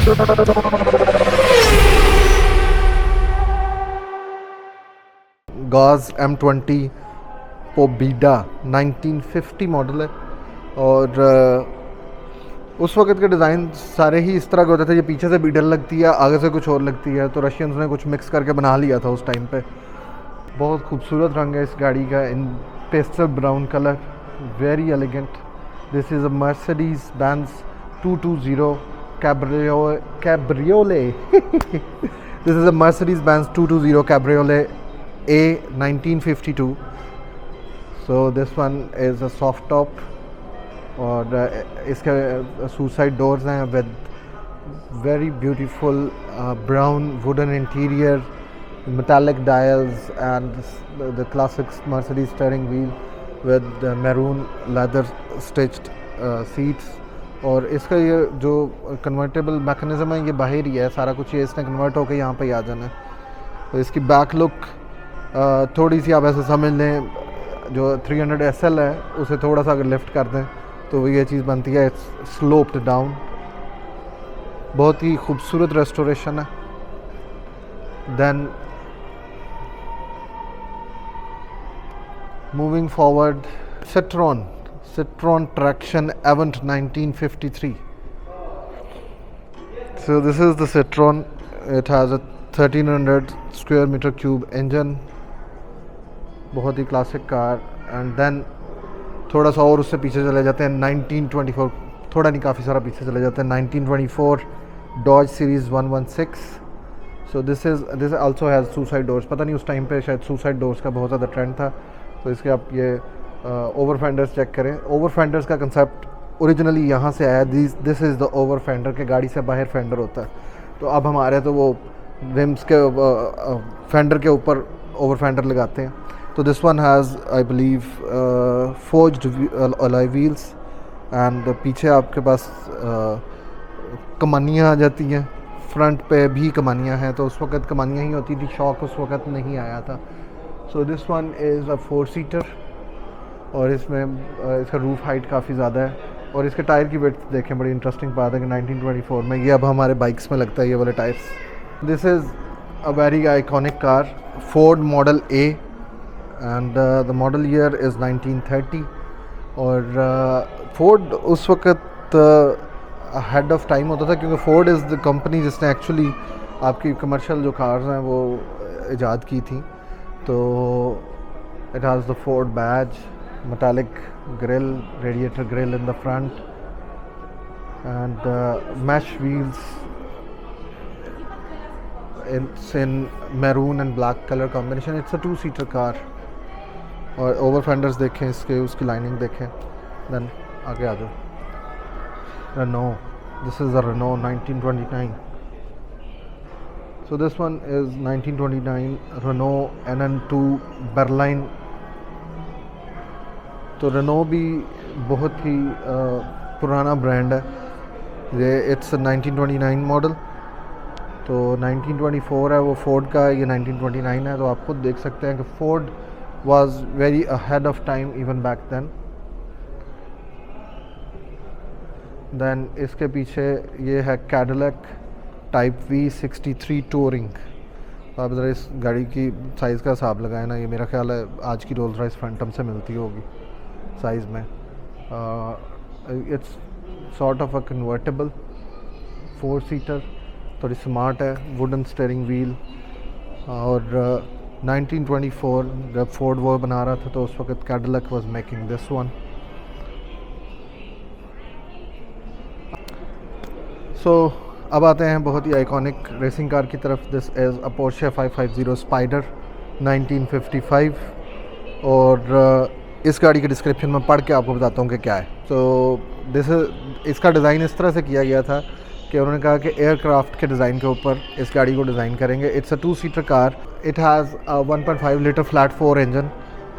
गाज M20 पोबीडा 1950 model है और उस वक्त के डिज़ाइन सारे ही इस तरह के होते थे। ये पीछे से बीडल लगती है, आगे से कुछ और लगती है, तो रशियंस ने कुछ मिक्स करके बना लिया था उस टाइम पे। बहुत खूबसूरत रंग है इस गाड़ी का, in pastel brown colour, very elegant. This is a Mercedes Benz 220 cabriolet this is a Mercedes Benz 220 cabriolet A 1952। So this one is a soft top और इसके सुसाइड डोर्स हैं with very beautiful brown wooden interior, metallic dials and the classic Mercedes steering wheel with maroon leather stitched seats। और इसका ये जो convertible mechanism है ये बाहर ही है, सारा कुछ ये इसने कन्वर्ट होकर यहाँ पे ही आ जाना है। तो इसकी बैक लुक थोड़ी सी आप ऐसे समझ लें, जो 300 SL है उसे थोड़ा सा अगर लिफ्ट कर दें तो ये चीज़ बनती है, इट्स स्लोप्ड डाउन। बहुत ही खूबसूरत रेस्टोरेशन है। Then moving forward, Citroen Traction Avant 1953। So this is the Citroen. It has a 1300 square meter cube engine, बहुत ही क्लासिक कार। एंड देन थोड़ा सा और उससे पीछे चले जाते हैं 1924, थोड़ा नहीं काफ़ी सारा पीछे चले जाते हैं 1924 Dodge Series 116। So this also has suicide doors. पता नहीं उस टाइम पे शायद सुसाइड डोर्स का बहुत ज़्यादा ट्रेंड था, तो इसके आप ये ओवर फेंडर्स चेक करें। ओवर फेंडर्स का कंसेप्ट ओरिजिनली यहाँ से आया, this is the over fender के गाड़ी से बाहर फेंडर होता है। तो अब हमारे तो वो रिम्स के फेंडर के ऊपर ओवर फेंडर लगाते हैं। तो this one has I believe forged alloy wheels and पीछे आपके पास कमानियाँ आ जाती हैं, फ्रंट पे भी कमानियाँ हैं। तो उस वक्त कमानियाँ ही होती थी, शॉक उस वक्त नहीं आया था। So this one is a four seater और इसमें इसका रूफ हाइट काफ़ी ज़्यादा है और इसके टायर की विड्थ देखें, बड़ी इंटरेस्टिंग बात है कि 1924 में ये अब हमारे बाइक्स में लगता है ये वाले tyres. This is a very iconic car, Ford model A and the model year is 1930। और फोर्ड उस वक्त हेड ऑफ टाइम होता था क्योंकि फोर्ड इज़ द कंपनी जिसने एक्चुअली आपकी कमर्शियल जो कार्स हैं वो ईजाद की थी। तो it has the Ford badge, metallic grille, radiator grille in the front and mesh wheels. It's in maroon and black color combination. It's a 2-seater car। और ओवर फेंडर्स देखें इसके, उसकी लाइनिंग देखें। देन आगे आ जाओ। Renault, this is a Renault 1929। So this one is 1929 Renault NN2 Berline। तो Renault भी बहुत ही पुराना ब्रांड है ये, इट्स 1929 मॉडल। तो 1924 है वो फोर्ड का, ये 1929 है। तो आप खुद देख सकते हैं कि Ford was very ahead of time even back then इसके पीछे ये है कैडिलैक टाइप V63 टूरिंग। आप ज़रा इस गाड़ी की साइज़ का हिसाब लगाएं ना, ये मेरा ख्याल है आज की रोल्स रॉयस फैंटम से मिलती होगी साइज़ में। It's sort of a convertible four seater, थोड़ी स्मार्ट है, वुडन स्टीयरिंग व्हील। और 1924 जब फोर्ड वो बना रहा था तो उस वक्त Cadillac was making this one. So अब आते हैं बहुत ही आइकॉनिक रेसिंग कार की तरफ। This is a Porsche 550 spider 1955। और इस गाड़ी के डिस्क्रिप्शन में पढ़ के आपको बताता हूँ कि क्या है। तो इसका डिज़ाइन इस तरह से किया गया था कि उन्होंने कहा कि एयरक्राफ्ट के डिज़ाइन के ऊपर इस गाड़ी को डिज़ाइन करेंगे। It's a two seater car. It has 1.5 litre flat 4 engine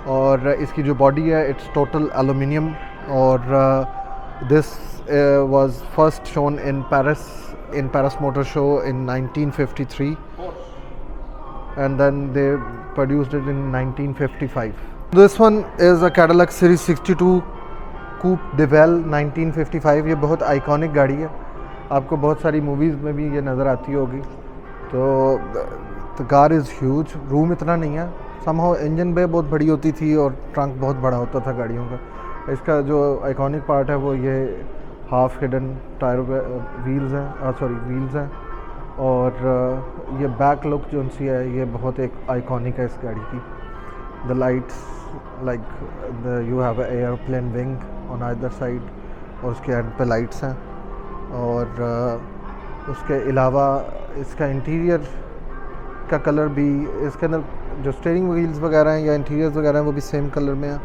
और इसकी जो बॉडी है इट्स टोटल एलुमिनियम। और this was first shown in Paris Motor Show in 1953 and then they produced it in 1955. This one is a Cadillac Series 62 Coupe de Ville 1955। ये बहुत iconic गाड़ी है आपको बहुत सारी मूवीज़ में भी ये नज़र आती होगी। तो the car is huge, room इतना नहीं है, समहाउ इंजन बे बहुत बड़ी होती थी और ट्रंक बहुत बड़ा होता था गाड़ियों का। इसका जो आइकॉनिक पार्ट है वो ये हाफ हिडन टायर व्हील्स हैं और ये बैक लुक जो उनसी है ये बहुत एक आइकॉनिक है इस गाड़ी की। The lights like you have airplane wing on either side और उसके एंड पे लाइट्स हैं। और उसके अलावा इसका इंटीरियर का कलर भी, इसके अंदर जो स्टीयरिंग व्हील्स वगैरह हैं या इंटीरियर्स वगैरह हैं वो भी सेम कलर में है।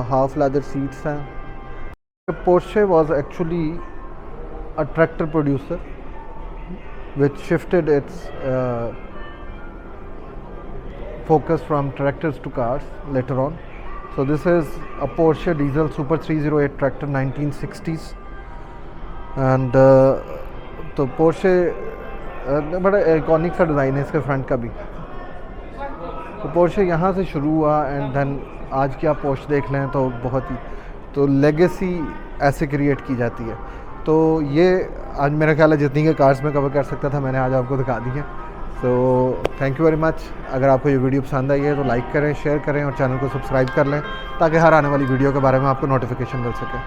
हाफ लेदर सीट्स हैं। Porsche was actually a tractor producer which shifted its focus from tractors to cars later on. So this is a Porsche diesel Super 308 tractor 1960s and तो Porsche बड़ा iconic सा design है इसके front का भी। तो Porsche यहाँ से शुरू हुआ एंड देन आज की आप Porsche देख लें तो बहुत ही तो लेगेसी ऐसे क्रिएट की जाती है। तो ये आज मेरा ख्याल है जितनी के कार्स में कवर कर सकता था मैंने आज आपको दिखा दी है। So thank you very much. अगर आपको ये वीडियो पसंद आई है तो लाइक करें, शेयर करें और चैनल को सब्सक्राइब कर लें ताकि हर आने वाली वीडियो के बारे में आपको नोटिफिकेशन मिल सके।